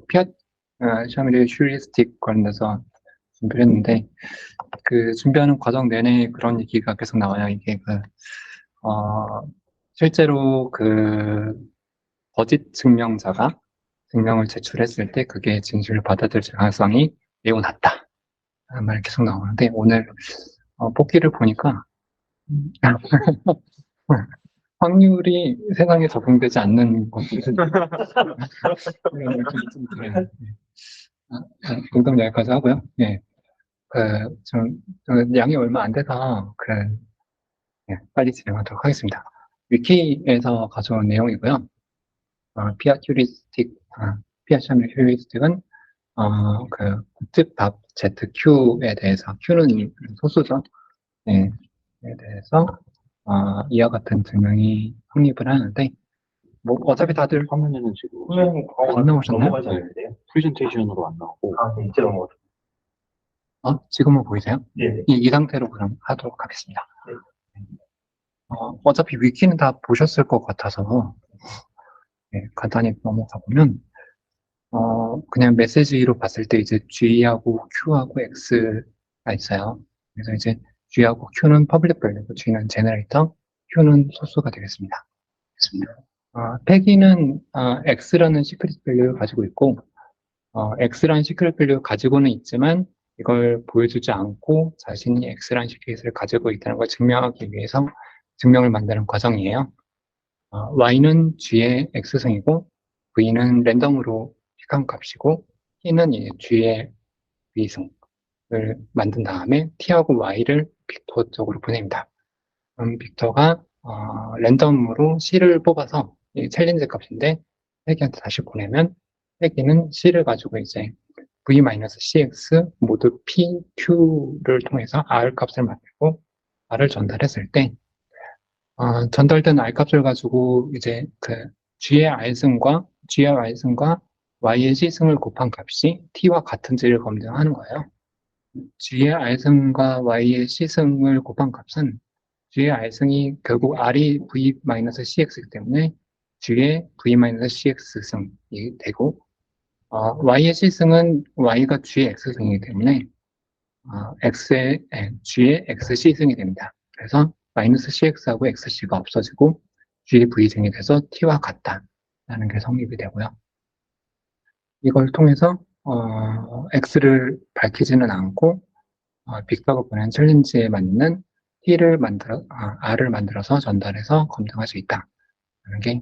피아트 샤밀의 휴리스틱 관련해서 준비를 했는데, 그 준비하는 과정 내내 그런 얘기가 계속 나와요. 이게 실제로 거짓 증명자가 증명을 제출했을 때 그게 진실을 받아들일 가능성이 매우 낮다. 라는 말이 계속 나오는데, 오늘 뽑기를 보니까 확률이 세상에 적용되지 않는 것들은 이런 느낌이 좀 들어요. 농담 여기까지 하고요. 예. 양이 얼마 안 돼서, 예, 빨리 진행하도록 하겠습니다. 위키에서 가져온 내용이고요. 피아 샤밀 휴리스틱은, 국집밥 ZQ에 대해서, Q는 소수죠. 예, 에 대해서, 이와 같은 증명이 성립을 하는데, 뭐, 어차피 다들 화면에는 지금 화면이 안 나오셨나요? 넘어가지 않는데요? 프레젠테이션으로 안 나오고 네, 이제 넘어가죠. 지금은 보이세요? 네. 이 상태로 그럼 하도록 하겠습니다. 네. 어차피 위키는 다 보셨을 것 같아서, 예, 간단히 넘어가 보면, 그냥 메시지로 봤을 때 이제 G하고 Q하고 X가 있어요. 그래서 이제 G하고 Q는 퍼블릭 밸류고 G는 제너레이터, Q는 소스가 되겠습니다. 패기는 X라는 시크릿 밸류를 가지고 있고, X라는 시크릿 밸류를 가지고는 있지만 이걸 보여주지 않고 자신이 X라는 시크릿을 가지고 있다는 걸 증명하기 위해서 증명을 만드는 과정이에요. Y는 G의 X승이고 V는 랜덤으로 픽한 값이고 T는 이제 G의 V승을 만든 다음에 T하고 Y를 빅터 쪽으로 보냅니다. 그럼 빅터가 랜덤으로 C를 뽑아서 이 챌린지 값인데 회기한테 다시 보내면 회기는 C를 가지고 이제 V-CX 모두 P, Q를 통해서 R 값을 만들고 R을 전달했을 때 전달된 R 값을 가지고 이제 G의 R승과 Y의 C승을 곱한 값이 T와 같은지를 검증하는 거예요. G의 R승과 Y의 C승을 곱한 값은 G의 R승이 결국 R이 V-CX이기 때문에 G의 V-CX승이 되고, Y의 C승은 Y가 G의 X승이기 때문에 G의 XC승이 됩니다. 그래서 마이너스 CX하고 XC가 없어지고 G의 V승이 돼서 T와 같다라는 게 성립이 되고요. 이걸 통해서 X를 밝히지는 않고 빅터가 보낸 챌린지에 맞는 R을 만들어서 전달해서 검증할 수 있다라는 게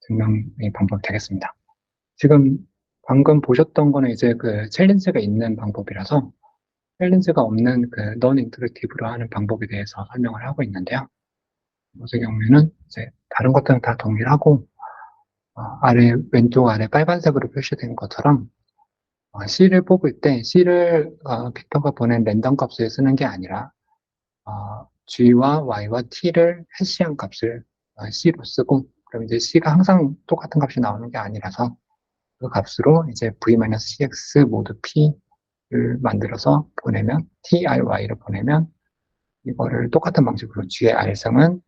증명의 방법이 되겠습니다. 지금 방금 보셨던 거는 이제 챌린지가 있는 방법이라서 챌린지가 없는 non 인터랙티브로 하는 방법에 대해서 설명을 하고 있는데요. 이 경우에는 이제 다른 것들은 다 동일하고 왼쪽 아래 빨간색으로 표시된 것처럼 C를 뽑을 때 C를 빅터가 보낸 랜덤 값을 쓰는 게 아니라 G와 Y와 T를 해시한 값을 C로 쓰고, 그럼 이제 C가 항상 똑같은 값이 나오는 게 아니라서 그 값으로 이제 V-CX 모두 P를 만들어서 보내면 TRY를 보내면 이거를 똑같은 방식으로 G의 R승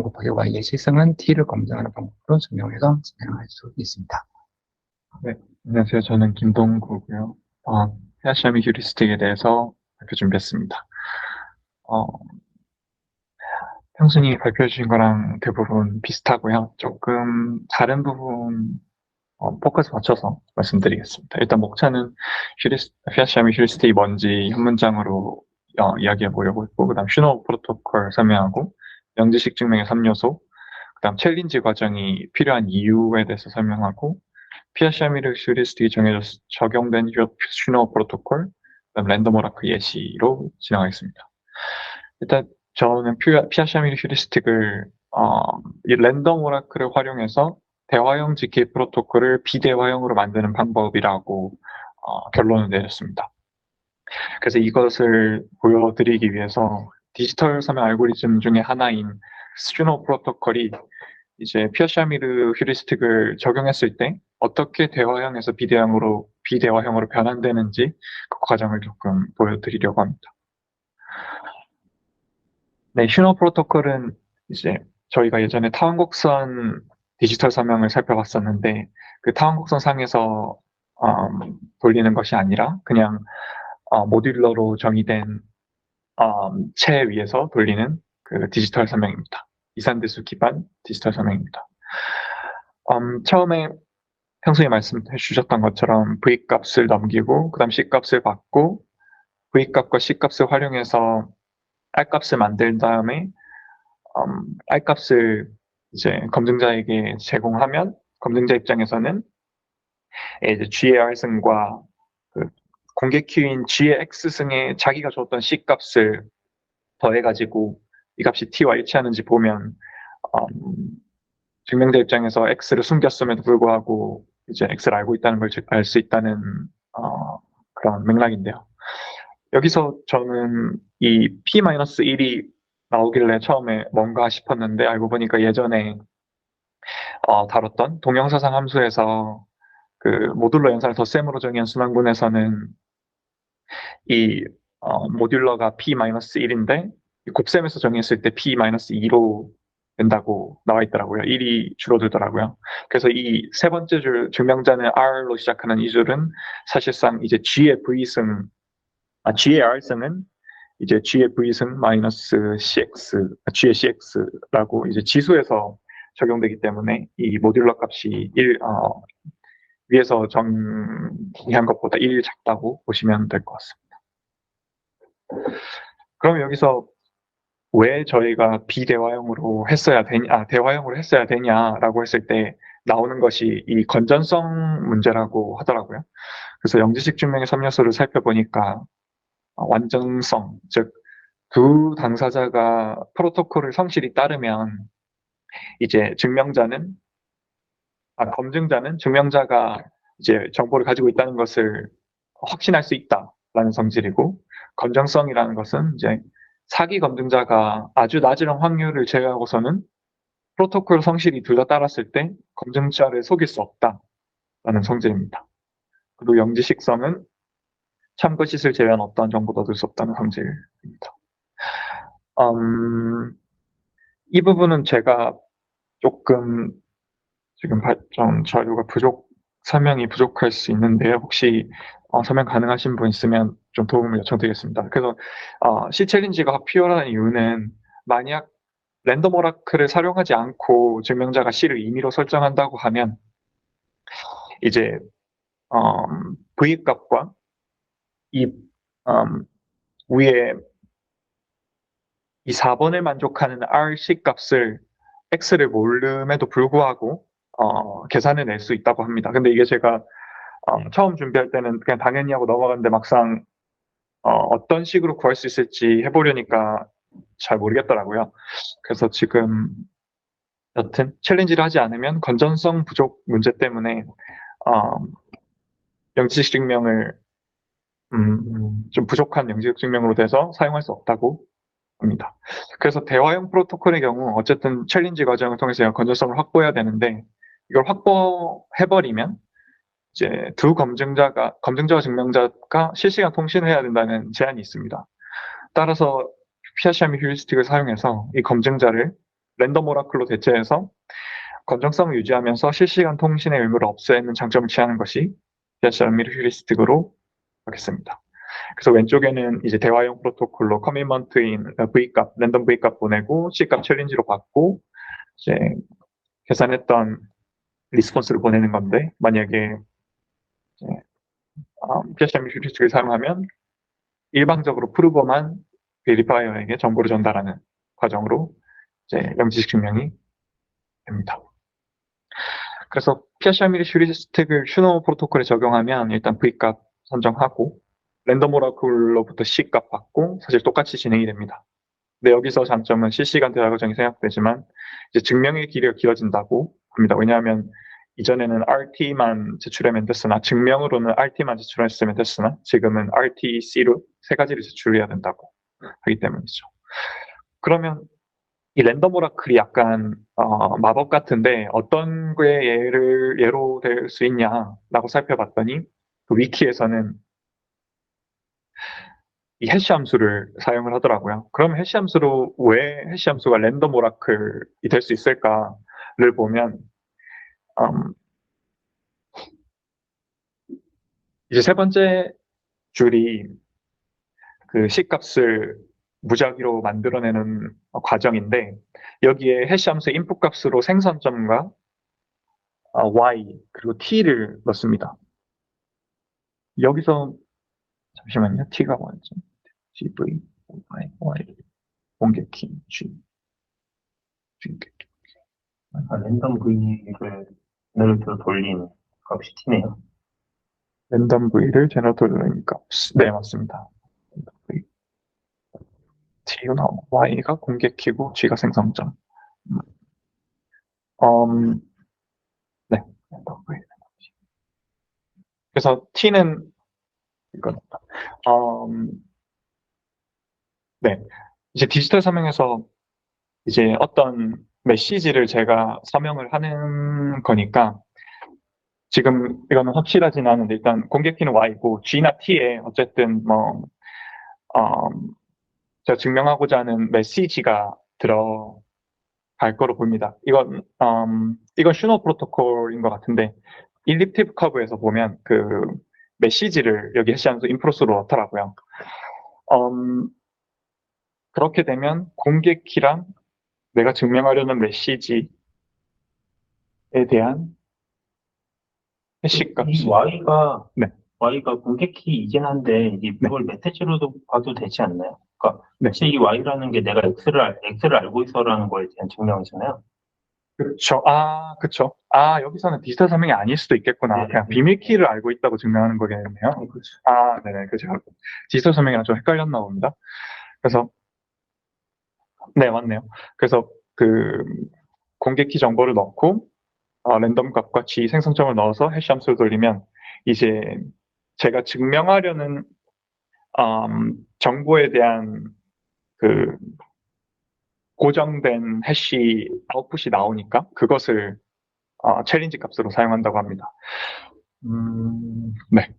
곱하기 Y의 C승은 T를 검증하는 방법으로 증명해서 진행할 수 있습니다. 네, 안녕하세요. 저는 김동구고요. 피아샤미 휴리스틱에 대해서 발표 준비했습니다. 평순이 발표해 주신 거랑 대부분 비슷하고요. 조금 다른 부분 포커스 맞춰서 말씀드리겠습니다. 일단 목차는 피아샤미 휴리스틱이 뭔지 한 문장으로 이야기해 보려고 했고, 그 다음 슈노 프로토콜 설명하고, 명지식 증명의 3요소, 그 다음 챌린지 과정이 필요한 이유에 대해서 설명하고, 피아샤미르 휴리스틱이 적용된 슈노 프로토콜, 그 다음 랜덤 오라클 예시로 진행하겠습니다. 일단 저는 피아샤미르 휴리스틱을 이 랜덤 오라클을 활용해서 대화형 GK 프로토콜을 비대화형으로 만드는 방법이라고 결론을 내렸습니다. 그래서 이것을 보여드리기 위해서 디지털 서명 알고리즘 중에 하나인 슈노 프로토콜이 이제 피아샤미르 휴리스틱을 적용했을 때 어떻게 대화형에서 비대화형으로 변환되는지 그 과정을 조금 보여드리려고 합니다. 네, 슈노 프로토콜은 이제 저희가 예전에 타원곡선 디지털 서명을 살펴봤었는데 그 타원곡선상에서 돌리는 것이 아니라 그냥 모듈러로 정의된 채 위에서 돌리는 그 디지털 서명입니다. 이산대수 기반 디지털 서명입니다. 처음에 평소에 말씀해 주셨던 것처럼 V값을 넘기고 그 다음 C값을 받고 V값과 C값을 활용해서 R값을 만든 다음에 R값을 이제 검증자에게 제공하면 검증자 입장에서는 이제 G의 R승과 그 공개 키인 G의 X승에 자기가 줬던 C값을 더해가지고 이 값이 T와 일치하는지 보면 증명자 입장에서 X를 숨겼음에도 불구하고 이제 X를 알고 있다는 걸 알 수 있다는 그런 맥락인데요. 여기서 저는 이 P-1이 나오길래 처음에 뭔가 싶었는데 알고 보니까 예전에 다뤘던 동영사상 함수에서 그 모듈러 연산을 덧셈으로 정의한 순환군에서는 이 모듈러가 P-1인데 곱셈에서 정의했을 때 P-2로 된다고 나와 있더라고요. 1이 줄어들더라고요. 그래서 이 세 번째 줄 증명자는 R로 시작하는 이 줄은 사실상 이제 G의 G의 R승은 이제 G의 V승 마이너스 CX, G의 CX라고 이제 지수에서 적용되기 때문에 이 모듈러 값이 위에서 정의한 것보다 1 작다고 보시면 될 것 같습니다. 그럼 여기서 왜 저희가 비대화형으로 했어야 되냐, 대화형으로 했어야 되냐라고 했을 때 나오는 것이 이 건전성 문제라고 하더라고요. 그래서 영지식 증명의 3요소를 살펴보니까 완전성, 즉 두 당사자가 프로토콜을 성실히 따르면 이제 검증자는 증명자가 이제 정보를 가지고 있다는 것을 확신할 수 있다라는 성질이고, 건전성이라는 것은 이제 사기 검증자가 아주 낮은 확률을 제외하고서는 프로토콜 성실히 둘 다 따랐을 때 검증자를 속일 수 없다라는 성질입니다. 그리고 영지식성은 참고짓을 제외한 어떠한 정보도 얻을 수 없다는 성질입니다. 이 부분은 제가 조금 지금 좀 자료가 설명이 부족할 수 있는데요. 혹시 설명 가능하신 분 있으면 좀 도움을 요청드리겠습니다. 그래서 C 챌린지가 필요한 이유는 만약 랜덤 오라클을 사용하지 않고 증명자가 C를 임의로 설정한다고 하면 이제 V 값과 이 위에 이 4번을 만족하는 RC 값을 X를 모름에도 불구하고 계산을 낼 수 있다고 합니다. 근데 이게 제가 처음 준비할 때는 그냥 당연히 하고 넘어갔는데 막상 어떤 식으로 구할 수 있을지 해보려니까 잘 모르겠더라고요. 그래서 지금 여튼 챌린지를 하지 않으면 건전성 부족 문제 때문에 영지식 증명을 좀 부족한 영지식 증명으로 돼서 사용할 수 없다고 합니다. 그래서 대화형 프로토콜의 경우 어쨌든 챌린지 과정을 통해서 건전성을 확보해야 되는데 이걸 확보해버리면 이제 두 검증자와 증명자가 실시간 통신을 해야 된다는 제한이 있습니다. 따라서 피아시아미 휴리스틱을 사용해서 이 검증자를 랜덤 오라클로 대체해서 건전성을 유지하면서 실시간 통신의 의무를 없애는 장점을 취하는 것이 피아시아미 휴리스틱으로 하겠습니다. 그래서 왼쪽에는 이제 대화형 프로토콜로 커미먼트인 V값, 랜덤 V값 보내고 C값 챌린지로 받고 이제 계산했던 리스폰스를 보내는 건데 만약에 피아시아미 휴리스틱을 사용하면 일방적으로 프루버만 베리파이어에게 정보를 전달하는 과정으로 이제 영지식 증명이 됩니다. 그래서 피아시아미 휴리스틱을 슈노 프로토콜에 적용하면 일단 V값 선정하고 랜덤 오라클로부터 C값 받고 사실 똑같이 진행이 됩니다. 근데 여기서 장점은 실시간 대화 과정이 생략되지만 이제 증명의 길이가 길어진다고 합니다. 왜냐하면 이전에는 RT만 제출하면 됐으나 증명으로는 RT만 제출했으면 됐으나 지금은 RT, C로 세 가지를 제출해야 된다고 하기 때문이죠. 그러면 이 랜덤 오라클이 약간 마법 같은데 어떤 게 예로 될 수 있냐라고 살펴봤더니 그 위키에서는 이 해시 함수를 사용을 하더라고요. 그럼 해시 함수로 왜 해시 함수가 랜덤 오라클이 될 수 있을까를 보면 음, 이제 세 번째 줄이 그 C값을 무작위로 만들어내는 과정인데, 여기에 해시함수 인풋 값으로 생선점과 y 그리고 t를 넣습니다. 여기서 잠시만요. t가 뭐였죠? gv y 공개키 g 랜덤 V를 제너레이터로 돌린 값이 T네요. 랜덤 v를 제너레이터로 돌리는 값. 네, 맞습니다. t가 나오고 y가 공개키고 g가 생성점. 네. 랜덤 v. 그래서 t는 이거다. 네. 이제 디지털 서명에서 이제 어떤 메시지를 제가 서명을 하는 거니까, 지금 이거는 확실하진 않은데, 일단 공개키는 Y고, G나 T에 어쨌든 제가 증명하고자 하는 메시지가 들어갈 거로 보입니다. 이건 슈노 프로토콜인 것 같은데, 일립티브 커브에서 보면 그 메시지를 여기 해시하면서 인프로스로 넣더라고요. 그렇게 되면 공개키랑 내가 증명하려는 메시지에 대한 해시 값이. 이 Y가, 네. Y가 공개키이긴 한데, 이걸 메시지로도 봐도 되지 않나요? 그러니까, 네. 사실 이 Y라는 게 내가 X를 알고 있어라는 거에 대한 증명이잖아요. 그쵸. 그쵸. 여기서는 디지털 서명이 아닐 수도 있겠구나. 네네. 그냥 비밀키를 알고 있다고 증명하는 거겠네요. 그렇죠. 네네. 그죠. 디지털 서명이랑 좀 헷갈렸나 봅니다. 그래서, 네, 맞네요. 그래서 그 공개키 정보를 넣고, 랜덤 값과 G 생성점을 넣어서 해시 함수를 돌리면, 이제 제가 증명하려는, 정보에 대한 그 고정된 해시 아웃풋이 나오니까 그것을 챌린지 값으로 사용한다고 합니다. 네.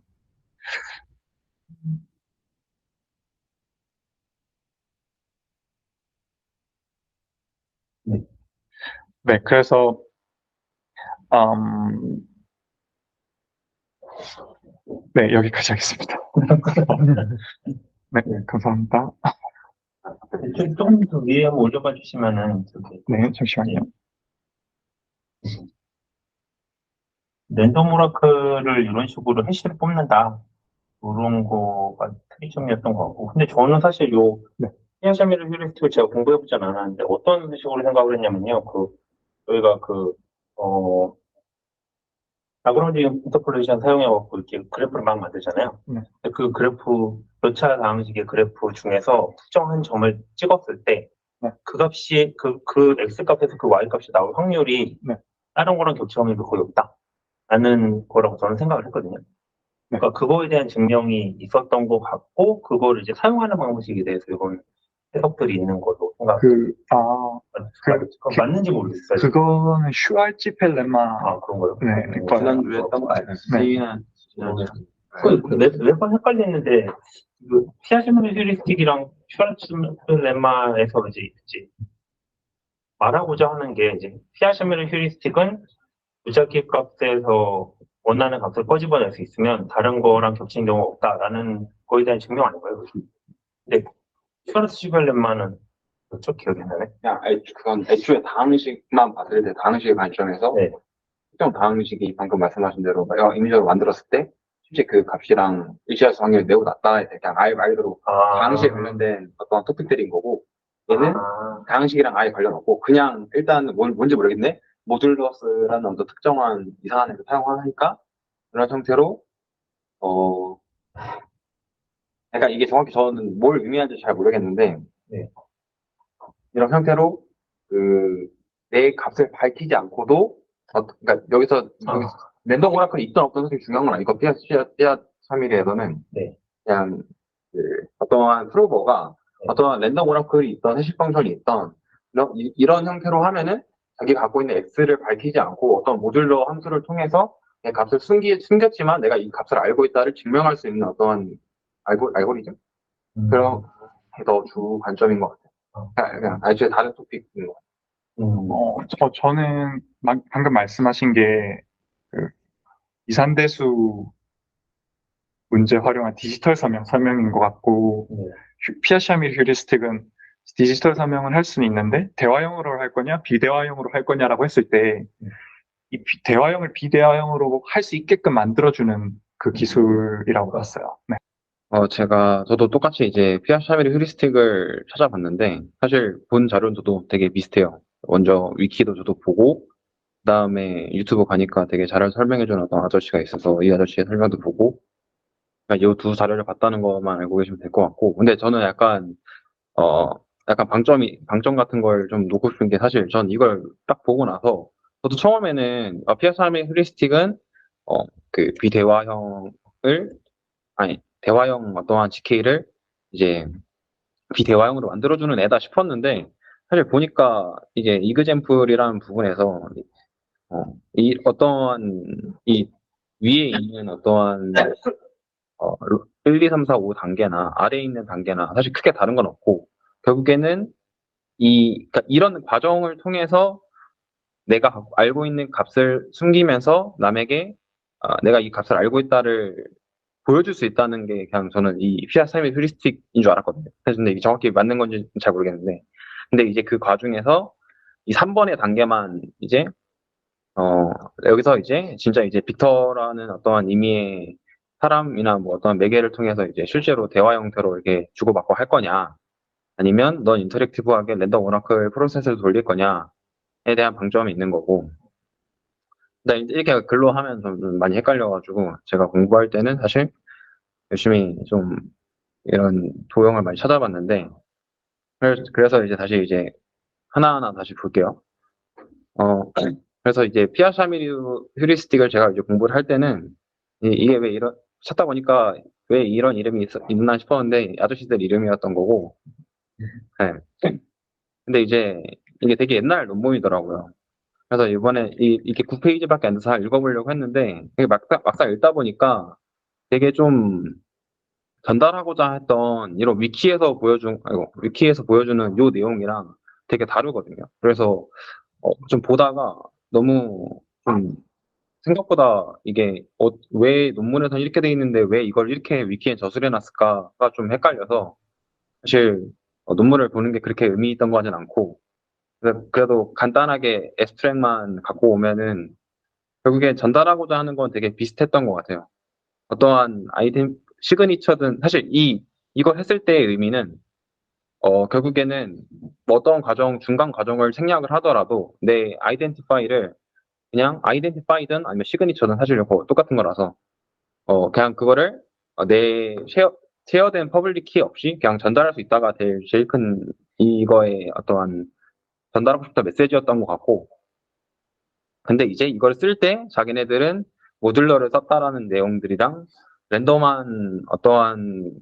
네. 네, 그래서 네, 여기까지 하겠습니다. 네, 감사합니다. 조금 더 위에 한번 올려봐 주시면은, 네, 잠시만요. 랜덤 오라클을 이런 식으로 해시를 뽑는다. 이런 거가 특이점이었던 것 같고. 근데 저는 사실 네. 히어샤미르 휴리스틱을 제가 공부해보진 않았는데, 어떤 식으로 생각을 했냐면요. 저희가 라그랑지 인터폴레이션 사용해갖고 이렇게 그래프를 막 만들잖아요. 네. 근데 그 그래프, 몇차 방식의 그래프 중에서 특정한 점을 찍었을 때, 네. 그 값이, 그 X 값에서 그 Y 값이 나올 확률이 네. 다른 거랑 겹칠 확률이 거의 없다. 라는 거라고 저는 생각을 했거든요. 그러니까 그거에 대한 증명이 있었던 것 같고, 그거를 이제 사용하는 방식에 대해서 이런 해석들이 있는 걸로 생각합니다. 맞는지 모르겠어요. 그거는 슈알츠 펠레마. 그런가요? 네, 지난주에 했던 거 아니에요? C는 매번 헷갈리는데, 피아시모니 휴리스틱이랑 슈알츠 렘마에서 이제 말하고자 하는 게, 이제 피아시모니 휴리스틱은 무작위 값에서 원하는 값을 꺼집어낼 수 있으면 다른 거랑 겹치는 경우가 없다라는 거에 대한 증명 아닌가요? 근데 슈알츠 렘마는 그렇죠? 기억이 안 나네. 그냥 그건 애초에 다항식만 봤을 때 다항식의 관점에서 네. 특정 다항식이 방금 말씀하신 대로 임의적으로 만들었을 때 실제 그 값이랑 일치할 수 확률이 매우 낮다 해서 그냥 아예 말 그대로 다항식에 관련된 어떤 토픽들인 거고, 얘는 다항식이랑 아예 관련 없고 그냥 일단 뭔지 모르겠네, 모듈러스라는 어떤 특정한 이상한 애를 사용하니까 그런 형태로 그러니까 이게 정확히 저는 뭘 의미하는지 잘 모르겠는데, 네. 이런 형태로 내 값을 밝히지 않고도 그러니까 여기서 랜덤 오라클이 있던 없던 사실 중요한 건 아니고, 피아 3일에서는 네. 그냥 어떠한 프로버가 어떠한 랜덤 오라클이 있던 해시 펑션이 있던 이런 형태로 하면은 자기가 갖고 있는 x를 밝히지 않고 어떤 모듈러 함수를 통해서 내 값을 숨겼지만 내가 이 값을 알고 있다를 증명할 수 있는 어떠한 알고리즘? 그런 게 더 주 관점인 것 같아요. 그냥 애초에 다른 토픽인 것 같아요. 저는 방금 말씀하신 게 그 이산대수 문제 활용한 디지털 설명인 것 같고, 피아샤밀 휴리스틱은 디지털 설명을 할 수는 있는데 대화형으로 할 거냐 비대화형으로 할 거냐라고 했을 때 이 대화형을 비대화형으로 할 수 있게끔 만들어주는 그 기술이라고 봤어요. 네. 저도 똑같이 이제 피아샤밀 휴리스틱을 찾아봤는데, 사실 본 자료는 저도 되게 비슷해요. 먼저 위키도 저도 보고, 그 다음에 유튜브 가니까 되게 잘 설명해주는 어떤 아저씨가 있어서 이 아저씨의 설명도 보고, 이 두 자료를 봤다는 것만 알고 계시면 될 것 같고, 근데 저는 어, 약간 방점 같은 걸 좀 놓고 싶은 게 사실 전 이걸 딱 보고 나서, 저도 처음에는, 피아샤밀 휴리스틱은, 그 비대화형을, 아니, 대화형 어떠한 GK를 이제 비대화형으로 만들어주는 애다 싶었는데, 사실 보니까 이게 이그젠플이라는 부분에서, 이 위에 있는 어떠한, 1, 2, 3, 4, 5 단계나 아래에 있는 단계나 사실 크게 다른 건 없고, 결국에는 그러니까 이런 과정을 통해서 내가 알고 있는 값을 숨기면서 남에게 내가 이 값을 알고 있다를 보여줄 수 있다는 게 그냥 저는 이 피아사미 휴리스틱인 줄 알았거든요. 그래서 근데 이게 정확히 맞는 건지 잘 모르겠는데, 근데 이제 그 과정에서 이 3번의 단계만 이제 어 여기서 이제 진짜 이제 빅터라는 어떠한 의미의 사람이나 뭐 어떤 매개를 통해서 이제 실제로 대화 형태로 이렇게 주고받고 할 거냐, 아니면 넌 인터랙티브하게 랜덤 오라클 프로세스를 돌릴 거냐에 대한 방점이 있는 거고. 근데 이제 이렇게 글로 하면 좀 많이 헷갈려가지고 제가 공부할 때는 사실 열심히 좀 이런 도형을 많이 찾아봤는데, 그래서 이제 다시 이제 하나하나 다시 볼게요. 그래서 이제 피아샤미류 휴리스틱을 제가 이제 공부를 할 때는 이게 왜 찾다 보니까 왜 이런 이름이 있나 싶었는데 아저씨들 이름이었던 거고. 네. 근데 이제 이게 되게 옛날 논문이더라고요. 그래서 이번에 이게 9페이지밖에 안 돼서 읽어보려고 했는데, 이게 막상 읽다 보니까 되게 좀 전달하고자 했던 이런 위키에서 보여주는 요 내용이랑 되게 다르거든요. 그래서 좀 보다가 너무 좀 생각보다 이게 왜 논문에서는 이렇게 돼 있는데 왜 이걸 이렇게 위키에 저술해 놨을까가 좀 헷갈려서, 사실 논문을 보는 게 그렇게 의미 있던 거 하진 않고, 그래도 간단하게 애스트랙만 갖고 오면은 결국에 전달하고자 하는 건 되게 비슷했던 것 같아요. 어떠한 시그니처든 사실 이걸 했을 때의 의미는 결국에는 뭐 어떤 중간 과정을 생략을 하더라도 내 아이덴티파이를 그냥 아이덴티파이든 아니면 시그니처든 사실 이거 똑같은 거라서 그냥 그거를 내 쉐어된 퍼블릭 키 없이 그냥 전달할 수 있다가 제일 큰 이거의 어떠한 전달하고 싶던 메시지였던 것 같고, 근데 이제 이걸 쓸 때 자기네들은 모듈러를 썼다라는 내용들이랑 랜덤한 어떠한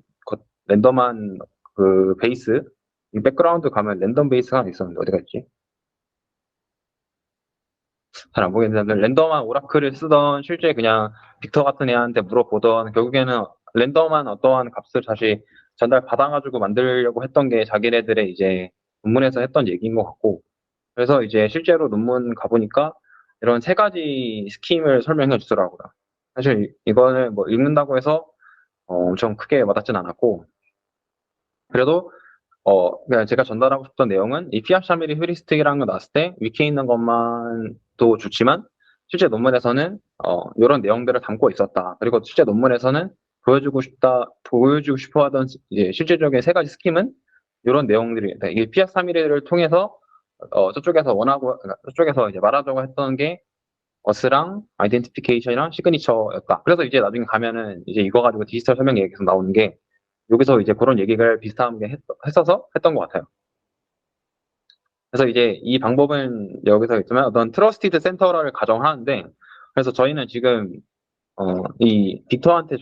랜덤한 그 베이스, 이 백그라운드 가면 랜덤 베이스가 하나 있었는데 어디 갔지? 잘 안 보이는데, 랜덤한 오라클을 쓰던 실제 그냥 빅터 같은 애한테 물어보던, 결국에는 랜덤한 어떠한 값을 다시 전달 받아가지고 만들려고 했던 게 자기네들의 이제 논문에서 했던 얘기인 것 같고, 그래서 이제 실제로 논문 가보니까 이런 세 가지 스킴을 설명해 주더라고요. 사실 이거는 뭐 읽는다고 해서 엄청 크게 와닿진 않았고, 그래도 그냥 제가 전달하고 싶던 내용은 이 피아샤밀이 휴리스틱이라는 거 나왔을 때 위키에 있는 것만도 좋지만 실제 논문에서는 이런 내용들을 담고 있었다. 그리고 실제 논문에서는 보여주고 싶어 하던 이제 실제적인 세 가지 스킴은 이런 내용들이, 이게 피아샤밀을 통해서 저쪽에서 이제 말하자고 했던 게 어스랑 아이덴티피케이션이랑 시그니처였다. 그래서 이제 나중에 가면은 이제 이거 가지고 디지털 설명 얘기 계속 나오는 게, 여기서 이제 그런 얘기를 비슷하게 했어서 했던 것 같아요. 그래서 이제 이 방법은 여기서 있지만 어떤 트러스티드 센터를 가정하는데, 그래서 저희는 지금 이 빅터한테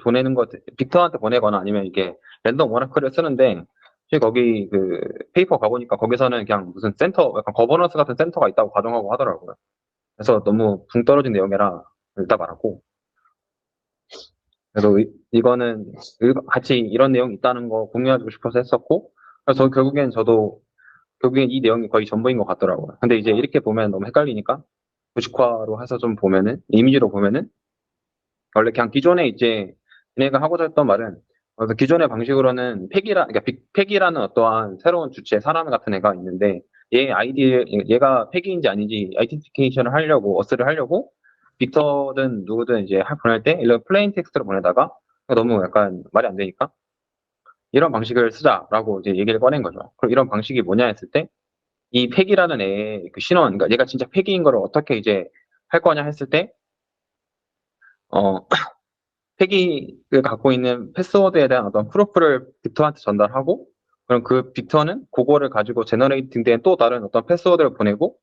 보내거나 아니면 이게 랜덤 오라클을 쓰는데, 혹시 거기 그 페이퍼 가보니까 거기서는 그냥 무슨 약간 거버넌스 같은 센터가 있다고 가정하고 하더라고요. 그래서 너무 붕 떨어진 내용이라 일단 말았고, 그래서 이거는 같이 이런 내용이 있다는 거 공유하고 싶어서 했었고, 그래서 결국엔 이 내용이 거의 전부인 것 같더라고요. 근데 이제 이렇게 보면 너무 헷갈리니까 도식화로 해서 좀 보면은, 이미지로 보면은, 원래 그냥 기존에 이제, 얘네가 하고자 했던 말은, 기존의 방식으로는 그러니까 팩이라는 어떠한 새로운 주체, 사람 같은 애가 있는데, 얘가 팩인지 아닌지 아이덴티피케이션을 하려고, 어스를 하려고, 빅터든 누구든 이제 보낼 때, 이런 플레인 텍스트로 보내다가, 너무 약간 말이 안 되니까, 이런 방식을 쓰자라고 이제 얘기를 꺼낸 거죠. 그럼 이런 방식이 뭐냐 했을 때, 이 팩이라는 애의 그 신원, 그러니까 얘가 진짜 팩인 거를 어떻게 이제 할 거냐 했을 때, 어, 팩이를 갖고 있는 패스워드에 대한 어떤 프로프를 빅터한테 전달하고, 그럼 그 빅터는 그거를 가지고 제너레이팅 된 또 다른 어떤 패스워드를 보내고,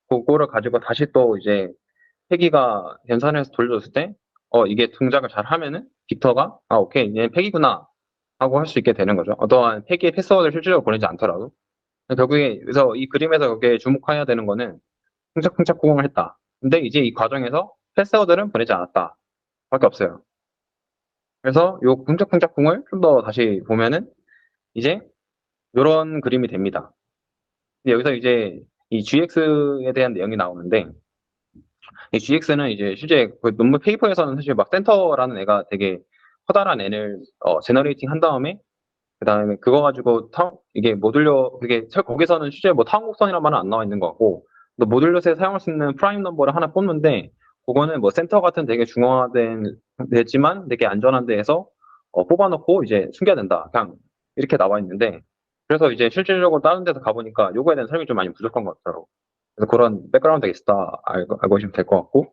그거를 가지고 다시 또 이제 팩이가 연산해서 돌려줬을 때, 이게 동작을 잘 하면은 빅터가, 아, 오케이, 얘 팩이구나. 하고 할 수 있게 되는 거죠. 어떠한 팩의 패스워드를 실질적으로 보내지 않더라도. 결국에, 그래서 이 그림에서 여기에 주목해야 되는 거는 쿵짝쿵짝 구공을 했다. 근데 이제 이 과정에서 패스워드는 보내지 않았다. 밖에 없어요. 그래서 요 쿵짝쿵짝 궁을 좀 더 다시 보면은 이제 요런 그림이 됩니다. 근데 여기서 이제 이 GX에 대한 내용이 나오는데 이 GX는 이제 실제 그 논문 페이퍼에서는 사실 막 센터라는 애가 되게 커다란 애를 제너레이팅 한 다음에 그 다음에 그거 가지고 이게 모듈러 거기서는 실제 뭐 타원곡선이란 말은 안 나와 있는 것 같고 또 모듈러스에 사용할 수 있는 프라임 넘버를 하나 뽑는데 그거는 뭐 센터 같은 되게 중앙화된 되지만 되게 안전한 데에서 뽑아놓고 이제 숨겨야 된다. 그냥 이렇게 나와 있는데 그래서 이제 실질적으로 다른 데서 가보니까 요거에 대한 설명이 좀 많이 부족한 것 같더라고. 그래서 그런 백그라운드가 있다 알고 계시면 될 것 같고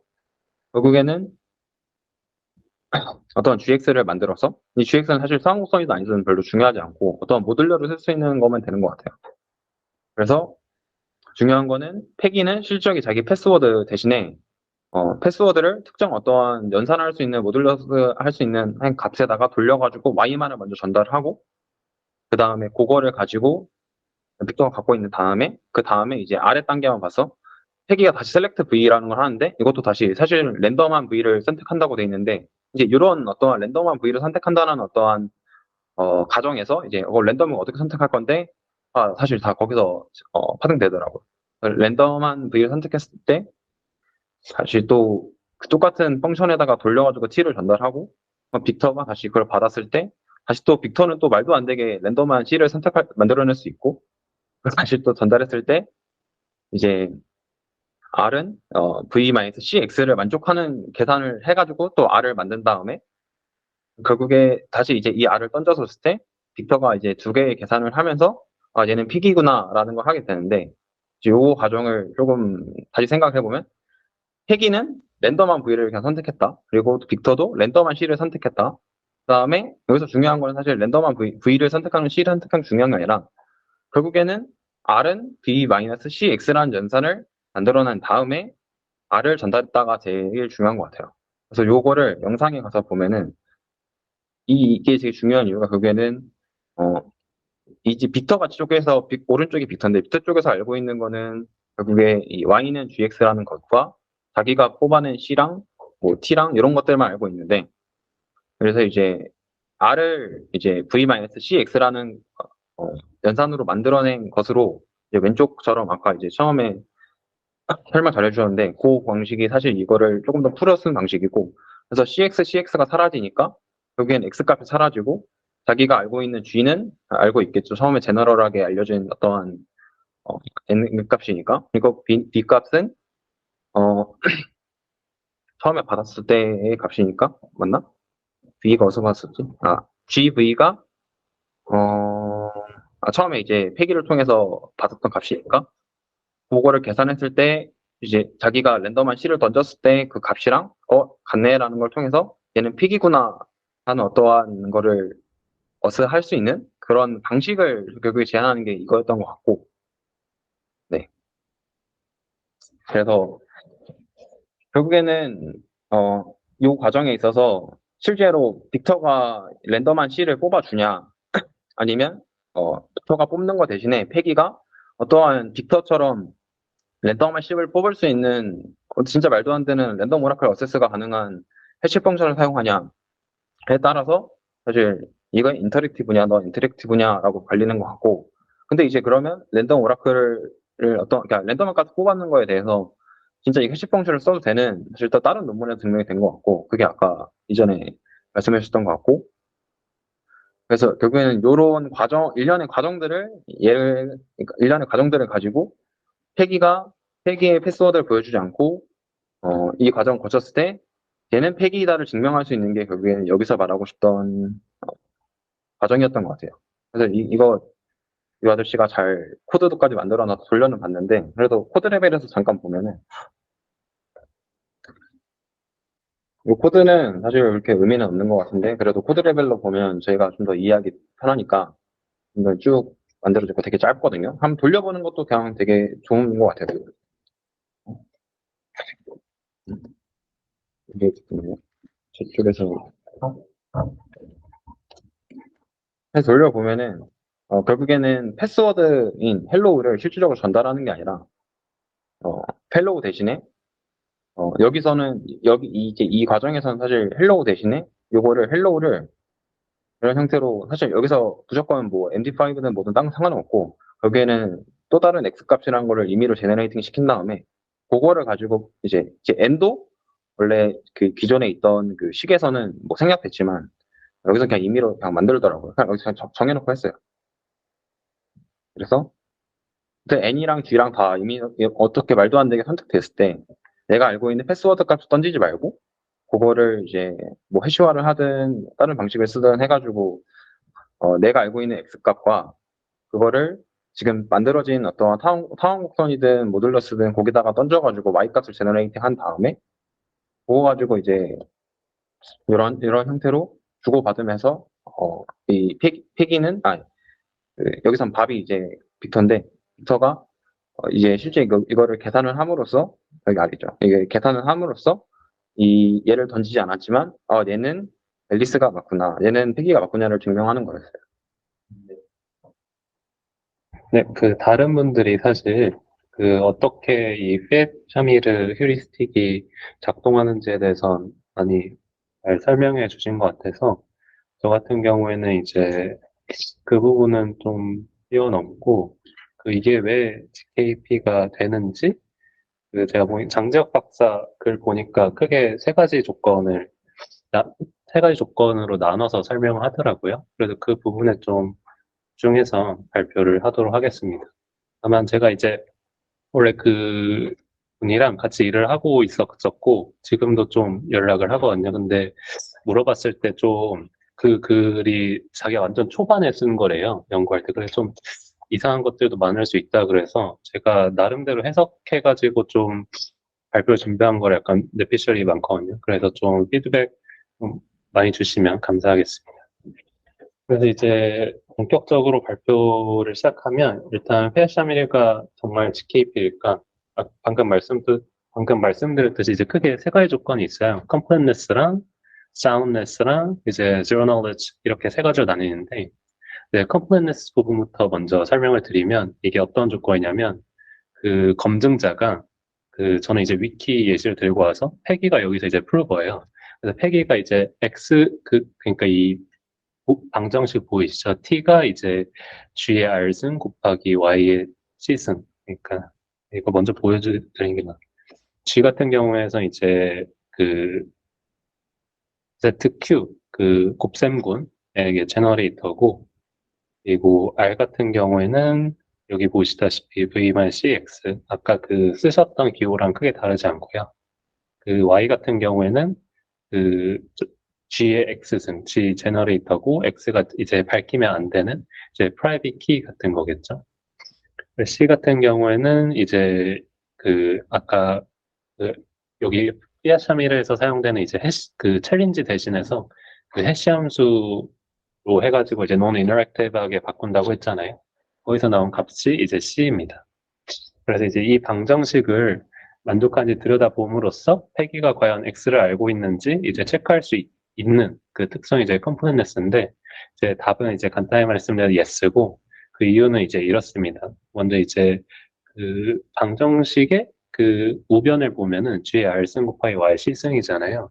결국에는 어떤 GX를 만들어서 이 GX는 사실 상호성이든 아니든 별로 중요하지 않고 어떤 모듈러를 쓸 수 있는 거면 되는 것 같아요. 그래서 중요한 거는 패기는 실질적인 자기 패스워드 대신에 패스워드를 특정 어떠한 연산할 수 있는 모듈러스 할 수 있는 한 값에다가 돌려가지고 Y만을 먼저 전달하고 그 다음에 그거를 가지고 빅터가 갖고 있는 다음에 그 다음에 이제 아래 단계만 봐서 패기가 다시 셀렉트 V라는 걸 하는데 이것도 다시 사실 랜덤한 V를 선택한다고 돼 있는데 이제 이런 어떠한 랜덤한 V를 선택한다는 어떠한 가정에서 이제 랜덤을 어떻게 선택할 건데 사실 다 거기서 파생되더라고요. 랜덤한 V를 선택했을 때 사실 또 그 똑같은 펑션에다가 돌려가지고 T를 전달하고 빅터가 다시 그걸 받았을 때 다시 또 빅터는 또 말도 안 되게 랜덤한 C를 만들어낼 수 있고 다시 또 전달했을 때 이제 R은 V-CX를 만족하는 계산을 해가지고 또 R을 만든 다음에 결국에 다시 이제 이 R을 던져줬을 때 빅터가 이제 두 개의 계산을 하면서 얘는 픽이구나라는 걸 하게 되는데 이제 요 과정을 조금 다시 생각해보면 팩이는 랜덤한 V를 그냥 선택했다. 그리고 빅터도 랜덤한 C를 선택했다. 그 다음에 여기서 중요한 건 사실 랜덤한 V를 선택하는 C를 선택하는 게 중요한 게 아니라 결국에는 R은 V-CX라는 연산을 만들어낸 다음에 R을 전달했다가 제일 중요한 것 같아요. 그래서 요거를 영상에 가서 보면은 이게 되게 중요한 이유가 결국에는 이제 빅터 쪽에서 오른쪽이 빅터인데 빅터 쪽에서 알고 있는 거는 결국에 이 Y는 GX라는 것과 자기가 뽑아낸 C랑 뭐 T랑 이런 것들만 알고 있는데 그래서 이제 R을 이제 V-CX라는 연산으로 만들어낸 것으로 이제 왼쪽처럼 아까 이제 처음에 설명 잘해주셨는데 그 방식이 사실 이거를 조금 더 풀어 쓴 방식이고 그래서 CX가 사라지니까 여기엔 X값이 사라지고 자기가 알고 있는 G는 알고 있겠죠. 처음에 제너럴하게 알려진 어떠한 N 값이니까 그리고 B 값은 어, 처음에 받았을 때의 값이니까 맞나? V가 어디서 받았었지? GV가 처음에 이제 폐기를 통해서 받았던 값이니까 그거를 계산했을 때 이제 자기가 랜덤한 C를 던졌을 때 그 값이랑 같네라는 걸 통해서 얘는 픽이구나 하는 어떠한 거를 할 수 있는 그런 방식을 결국에 제안하는 게 이거였던 것 같고 네 그래서 결국에는 이 과정에 있어서 실제로 빅터가 랜덤한 C를 뽑아주냐 아니면 빅터가 뽑는 거 대신에 패기가 어떠한 빅터처럼 랜덤한 C를 뽑을 수 있는 진짜 말도 안 되는 랜덤 오라클 어세스가 가능한 해시 펑션을 사용하냐에 따라서 사실 이건 인터랙티브냐 넌 인터랙티브냐라고 갈리는 것 같고 근데 이제 그러면 랜덤 오라클을 그러니까 랜덤한 값을 뽑았는 거에 대해서 진짜 이 해시 펑션을 써도 되는 사실 또 다른 논문에서 증명이 된 것 같고 그게 아까 이전에 말씀해 주셨던 것 같고 그래서 결국에는 요런 과정 일련의 과정들을 그러니까 일련의 과정들을 가지고 폐기의 패스워드를 보여주지 않고 이 과정을 거쳤을 때 얘는 폐기이다를 증명할 수 있는 게 결국에는 여기서 말하고 싶던 과정이었던 것 같아요. 그래서 이 아저씨가 잘 코드도까지 만들어놔서 돌려는 봤는데 그래도 코드 레벨에서 잠깐 보면은 이 코드는 사실 이렇게 의미는 없는 것 같은데 그래도 코드 레벨로 보면 저희가 좀 더 이해하기 편하니까 좀 더 쭉 만들어지고 되게 짧거든요. 한번 돌려보는 것도 그냥 되게 좋은 것 같아요. 이게 저쪽에서 해서 돌려보면은 결국에는 패스워드인 헬로우를 실질적으로 전달하는 게 아니라 헬로우 대신에 여기서는 이제 이 과정에서는 사실 헬로우를 이런 형태로 사실 여기서 무조건 뭐 MD5는 뭐든 딴 상관은 없고 여기에는 또 다른 X 값이라는 거를 임의로 제너레이팅 시킨 다음에 그거를 가지고 이제 N도 원래 그 기존에 있던 그 식에서는 뭐 생략됐지만 여기서 그냥 임의로 그냥 만들더라고요. 그냥 여기서 그냥 정해놓고 했어요. 그래서 근데 N이랑 G랑 다 이미 어떻게 말도 안 되게 선택됐을 때 내가 알고 있는 패스워드 값을 던지지 말고 그거를 이제 뭐 해시화를 하든 다른 방식을 쓰든 해가지고 내가 알고 있는 X 값과 그거를 지금 만들어진 어떤 타원 곡선이든 모듈러스든 거기다가 던져가지고 Y 값을 제너레이팅 한 다음에 그거 가지고 이제 이런 형태로 주고받으면서 이 폐기는 여기선 밥이 이제 빅터가 이제 실제 이거를 계산을 함으로써 여기 아니죠. 이게 계산을 함으로써 이 얘를 던지지 않았지만 얘는 앨리스가 맞구나, 얘는 패기가 맞구나를 증명하는 거였어요. 네, 그 다른 분들이 사실 그 어떻게 이 팻 샤미르 휴리스틱이 작동하는지에 대해서 많이 잘 설명해 주신 것 같아서 저 같은 경우에는 이제 그 부분은 좀 뛰어넘고 그 이게 왜 GKP가 되는지 그 제가 보니 장재혁 박사 글 보니까 크게 나- 세 가지 조건으로 나눠서 설명을 하더라고요. 그래서 그 부분에 좀 집중해서 발표를 하도록 하겠습니다. 다만 제가 이제 원래 그 분이랑 같이 일을 하고 있었고 지금도 좀 연락을 하거든요. 근데 물어봤을 때 좀 그 글이 자기가 완전 초반에 쓴 거래요. 연구할 때. 그래서 좀 이상한 것들도 많을 수 있다 그래서 제가 나름대로 해석해가지고 좀 발표 준비한 걸 약간 뇌피셜이 많거든요. 그래서 좀 피드백 좀 많이 주시면 감사하겠습니다. 그래서 이제 본격적으로 발표를 시작하면 일단 페아샤밀가 정말 GKP일까? 방금 말씀드렸듯이 이제 크게 세 가지 조건이 있어요. 컴플릿네스랑 사운드네스랑 이제 zero knowledge 이렇게 세 가지로 나뉘는데 네, 컴플릿네스 부분부터 먼저 설명을 드리면 이게 어떤 조건이냐면 그 검증자가 저는 이제 위키 예시를 들고 와서 패기가 여기서 이제 프루버예요. 그래서 패기가 이제 그러니까 이 방정식 보이시죠? t가 이제 g의 r승 곱하기 y의 c승. 그러니까 이거 먼저 보여드리는 게 나아. g 같은 경우에서 이제 그 zq 그 곱셈군 이게 제너레이터고 그리고 r 같은 경우에는 여기 보시다시피 v-cx 아까 그 쓰셨던 기호랑 크게 다르지 않고요. 그 y 같은 경우에는 그 G의 X승, G 제너레이터고 X가 이제 밝히면 안 되는 이제 프라이빗 키 같은 거겠죠. C 같은 경우에는 이제 그 아까 그 여기 피아샤미르에서 사용되는 이제 그 챌린지 대신해서 그 해시 함수로 해가지고 이제 non interactive하게 바꾼다고 했잖아요. 거기서 나온 값이 이제 C입니다. 그래서 이제 이 방정식을 만족한지 들여다봄으로써 패기가 과연 X를 알고 있는지 이제 체크할 수 있는 그 특성이 이제 컴플릿네스인데 이제 답은 이제 간단히 말씀드리면 yes고 그 이유는 이제 이렇습니다. 먼저 이제 그 방정식의 그 우변을 보면은 G의 R승 곱하기 Y C승이잖아요.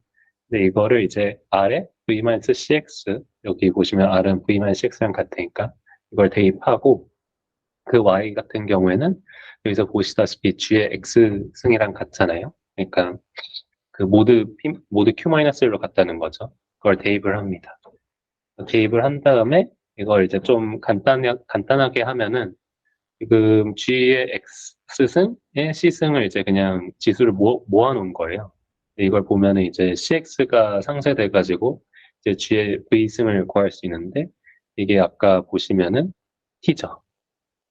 근데 이거를 이제 R에 V-CX 여기 보시면 R은 V-CX랑 같으니까 이걸 대입하고 그 y 같은 경우에는 여기서 보시다시피 g의 x승이랑 같잖아요. 그러니까 그 모두 q-1로 같다는 거죠. 그걸 대입을 합니다. 대입을 한 다음에 이걸 이제 좀 간단하게 하면은 지금 g의 x승에 c승을 이제 그냥 지수를 모아놓은 거예요. 이걸 보면은 이제 cx가 상쇄돼가지고 이제 g의 v승을 구할 수 있는데 이게 아까 보시면은 t죠.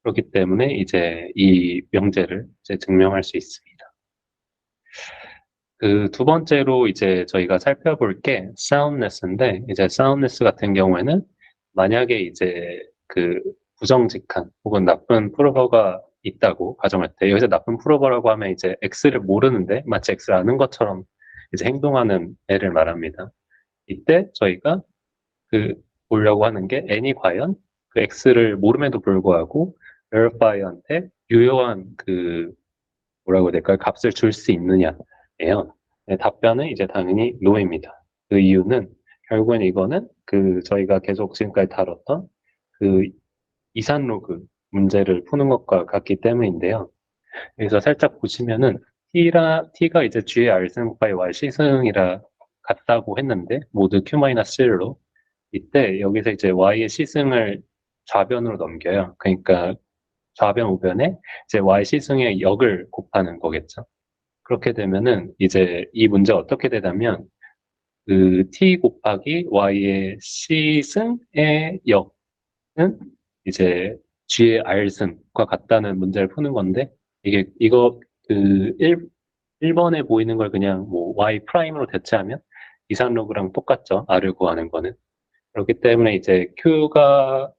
그렇기 때문에 이제 이 명제를 이제 증명할 수 있습니다. 그 두 번째로 이제 저희가 살펴볼 게 soundness인데, 이제 soundness 같은 경우에는 만약에 이제 그 부정직한 혹은 나쁜 프로버가 있다고 가정할 때, 여기서 나쁜 프로버라고 하면 이제 X를 모르는데 마치 X를 아는 것처럼 이제 행동하는 애를 말합니다. 이때 저희가 그 보려고 하는 게 n이 과연 그 X를 모름에도 불구하고 verify한테 유효한 그 뭐라고 해야 될까요? 값을 줄 수 있느냐예요. 네, 답변은 이제 당연히 no입니다. 그 이유는 결국엔 이거는 그 저희가 계속 지금까지 다뤘던 그 이산로그 문제를 푸는 것과 같기 때문인데요. 여기서 살짝 보시면은 t가 이제 g의 r승 곱하기 y c승이라 같다고 했는데 모두 q-1로 이때 여기서 이제 y의 c승을 좌변으로 넘겨요. 그러니까 좌변 우변에 이제 y c승의 역을 곱하는 거겠죠. 그렇게 되면은 이제 이 문제 어떻게 되냐면 그 t 곱하기 y의 c승의 역은 이제 g의 r승과 같다는 문제를 푸는 건데 이거 그 1번에 보이는 걸 그냥 뭐 y 프라임으로 대체하면 이산로그랑 똑같죠. r을 구하는 거는. 그렇기 때문에 이제 q가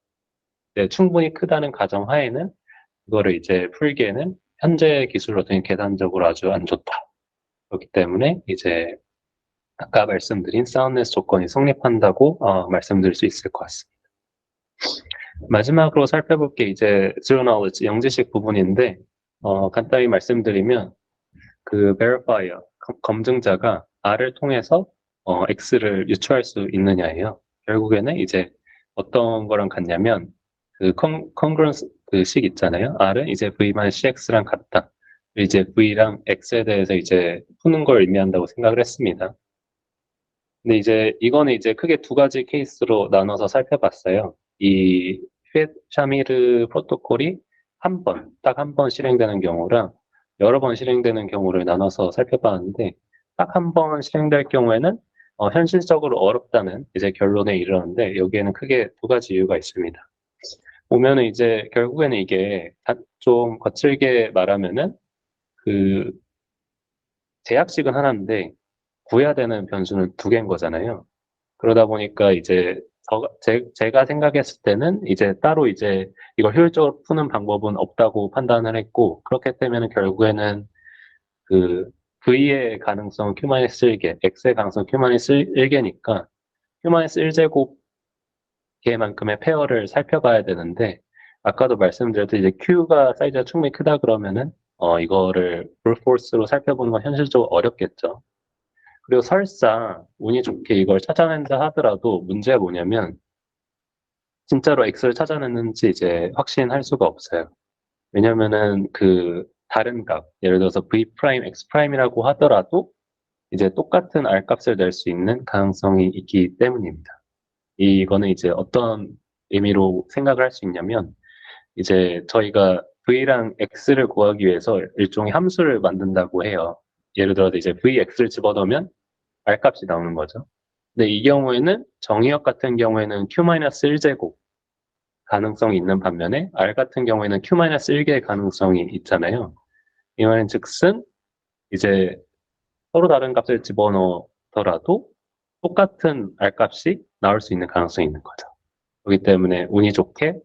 충분히 크다는 가정 하에는 그거를 이제 풀기에는 현재 기술로는 계산적으로 아주 안 좋다. 그렇기 때문에 이제 아까 말씀드린 사운드네스 조건이 성립한다고 말씀드릴 수 있을 것 같습니다. 마지막으로 살펴볼 게 이제 zero knowledge 영지식 부분인데 간단히 말씀드리면 그 verifier 검증자가 R을 통해서 X를 유추할 수 있느냐예요. 결국에는 이제 어떤 거랑 같냐면 그 congruence 그 식 있잖아요. R은 이제 V만 CX랑 같다. 이제 V랑 X에 대해서 이제 푸는 걸 의미한다고 생각을 했습니다. 근데 이제 이거는 이제 크게 두 가지 케이스로 나눠서 살펴봤어요. 이 샤미르 프로토콜이 딱 한 번 실행되는 경우랑 여러 번 실행되는 경우를 나눠서 살펴봤는데 딱 한 번 실행될 경우에는 현실적으로 어렵다는 이제 결론에 이르렀는데 여기에는 크게 두 가지 이유가 있습니다. 보면은 이제 결국에는 이게 좀 거칠게 말하면은 그 제약식은 하나인데 구해야 되는 변수는 두 개인 거잖아요. 그러다 보니까 이제 제가 생각했을 때는 이제 따로 이제 이걸 효율적으로 푸는 방법은 없다고 판단을 했고 그렇기 때문에 결국에는 그 V의 가능성 Q-1개, X의 가능성 Q-1개니까 Q-1제곱 개만큼의 페어를 살펴봐야 되는데 아까도 말씀드렸듯이 이제 Q가 사이즈가 충분히 크다 그러면은 이거를 브루트포스로 살펴보는 건 현실적으로 어렵겠죠. 그리고 설사 운이 좋게 이걸 찾아낸다 하더라도 문제가 뭐냐면 진짜로 X를 찾아냈는지 이제 확신할 수가 없어요. 왜냐면은 그 다른 값, 예를 들어서 V 프라임, X 프라임이라고 하더라도 이제 똑같은 R 값을 낼 수 있는 가능성이 있기 때문입니다. 이거는 이제 어떤 의미로 생각을 할 수 있냐면 이제 저희가 V랑 X를 구하기 위해서 일종의 함수를 만든다고 해요. 예를 들어서 이제 VX를 집어넣으면 R 값이 나오는 거죠. 근데 이 경우에는 정의역 같은 경우에는 Q-1제곱 가능성이 있는 반면에 R 같은 경우에는 Q-1개의 가능성이 있잖아요. 이 말은 즉슨 이제 서로 다른 값을 집어넣더라도 똑같은 R 값이 나올 수 있는 가능성이 있는 거죠. 그렇기 때문에 운이 좋게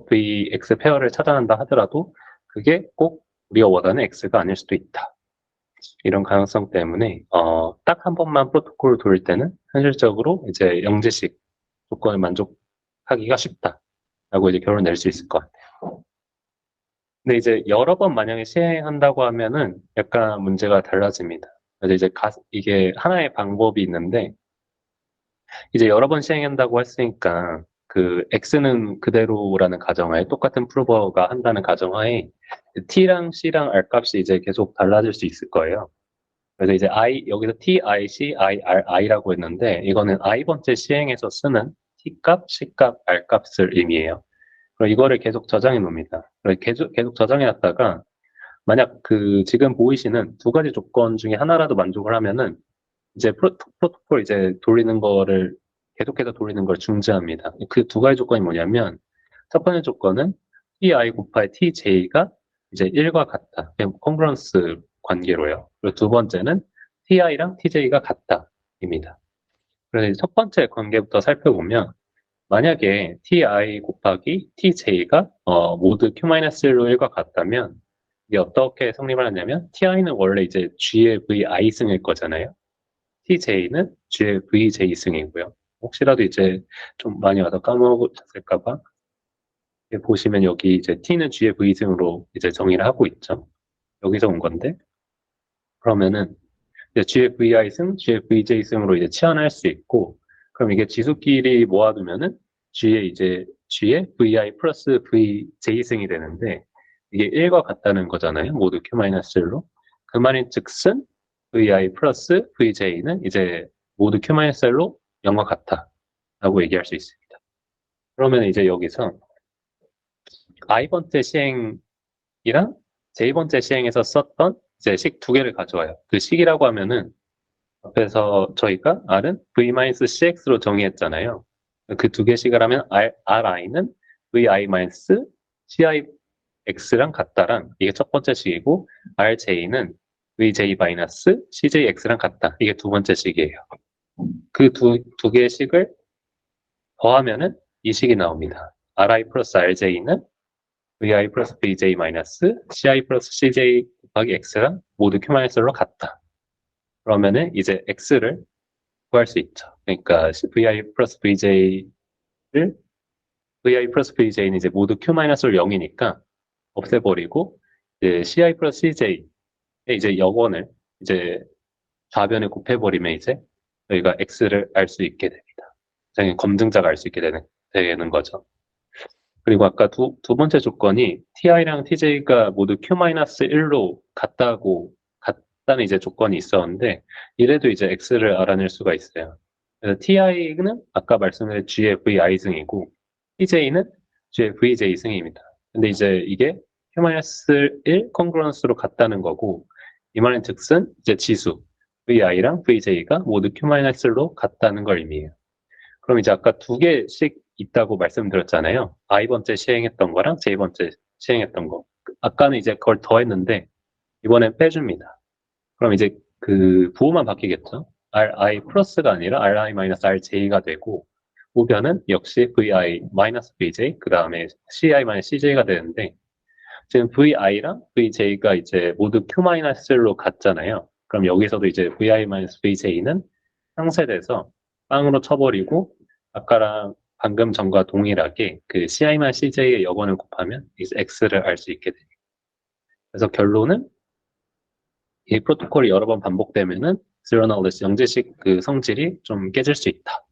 VX 페어를 찾아낸다 하더라도 그게 꼭 우리가 원하는 X가 아닐 수도 있다. 이런 가능성 때문에 딱 한 번만 프로토콜을 돌릴 때는 현실적으로 이제 영지식 조건을 만족하기가 쉽다라고 이제 결론 낼 수 있을 것 같아요. 근데 이제 여러 번 만약에 시행한다고 하면은 약간 문제가 달라집니다. 그래서 이제 이게 하나의 방법이 있는데 이제 여러 번 시행한다고 했으니까 그 x는 그대로라는 가정하에 똑같은 프로버가 한다는 가정하에 t랑 c랑 r 값이 이제 계속 달라질 수 있을 거예요. 그래서 이제 여기서 t, i, c, i, r, i라고 했는데 이거는 i번째 시행에서 쓰는 t 값, c 값, r 값을 의미해요. 그리고 이거를 계속 저장해 놓습니다. 계속 저장해 놨다가 만약 그 지금 보이시는 두 가지 조건 중에 하나라도 만족을 하면은 이제 프로토콜 이제 돌리는 거를 계속해서 돌리는 걸 중지합니다. 그 두 가지 조건이 뭐냐면 첫 번째 조건은 ti 곱하기 tj가 이제 1과 같다. 그냥 콩그런스 관계로요. 그리고 두 번째는 ti랑 tj가 같다입니다. 그래서 첫 번째 관계부터 살펴보면 만약에 ti 곱하기 tj가 모두 q-1로 1과 같다면 이게 어떻게 성립을 하냐면 ti는 원래 이제 g의 vi 승일 거잖아요. tj는 g의 vj 승이고요. 혹시라도 이제 좀 많이 와서 까먹었을까봐 보시면 여기 이제 t는 g의 v 승으로 이제 정의를 하고 있죠. 여기서 온 건데 그러면은 이제 g의 vi 승, g의 vj 승으로 이제 치환할 수 있고 그럼 이게 지수끼리 모아두면은 g의 vi 플러스 vj 승이 되는데 이게 1과 같다는 거잖아요. 모두 q-1로. 그 말인 즉슨 vi 플러스 vj는 이제 모두 q-1로 0과 같다 라고 얘기할 수 있습니다. 그러면 이제 여기서 i번째 시행이랑 j번째 시행에서 썼던 이제 식 두 개를 가져와요. 그 식이라고 하면은 앞에서 저희가 r은 v-cx로 정의했잖아요. 그 두 개씩을 하면 ri는 vi-cix랑 같다랑 이게 첫 번째 식이고 rj는 vj-cjx랑 같다. 이게 두 번째 식이에요. 그 두 개의 식을 더하면은 이 식이 나옵니다. ri 플러스 rj는 vi 플러스 vj 마이너스 ci 플러스 cj 곱하기 x랑 모두 q-1로 같다. 그러면은 이제 x를 구할 수 있죠. 그러니까 vi 플러스 vj는 이제 모두 q-로 0이니까 없애버리고 이제 ci 플러스 cj의 이제 역원을 이제 좌변에 곱해버리면 이제 저희가 x를 알 수 있게 됩니다. 검증자가 알 수 있게 되는 거죠. 그리고 아까 두 번째 조건이 ti랑 tj가 모두 q-1로 같다는 이제 조건이 있었는데 이래도 이제 x를 알아낼 수가 있어요. 그래서 ti는 아까 말씀드린 g의 vi 승이고 tj는 g의 vj 승입니다. 근데 이제 이게 q-1 콩그런스로 같다는 거고 이 말은 즉슨 이제 지수 vi랑 vj가 모두 q-1로 같다는 걸 의미해요. 그럼 이제 아까 두 개씩 있다고 말씀드렸잖아요. i번째 시행했던 거랑 j번째 시행했던 거. 아까는 이제 그걸 더했는데 이번엔 빼줍니다. 그럼 이제 그 부호만 바뀌겠죠? ri 플러스가 아니라 ri 마이너스 rj가 되고 우변은 역시 vi 마이너스 vj 그 다음에 ci 마이너스 cj가 되는데 지금 vi랑 vj가 이제 모두 q-로 같잖아요. 그럼 여기서도 이제 vi 마이너스 vj는 상쇄돼서 빵으로 쳐버리고 아까랑 방금 전과 동일하게 그 ci-cj의 역원을 곱하면 이제 x를 알 수 있게 됩니다. 그래서 결론은 이 프로토콜이 여러 번 반복되면은 zero knowledge 영재식 그 성질이 좀 깨질 수 있다.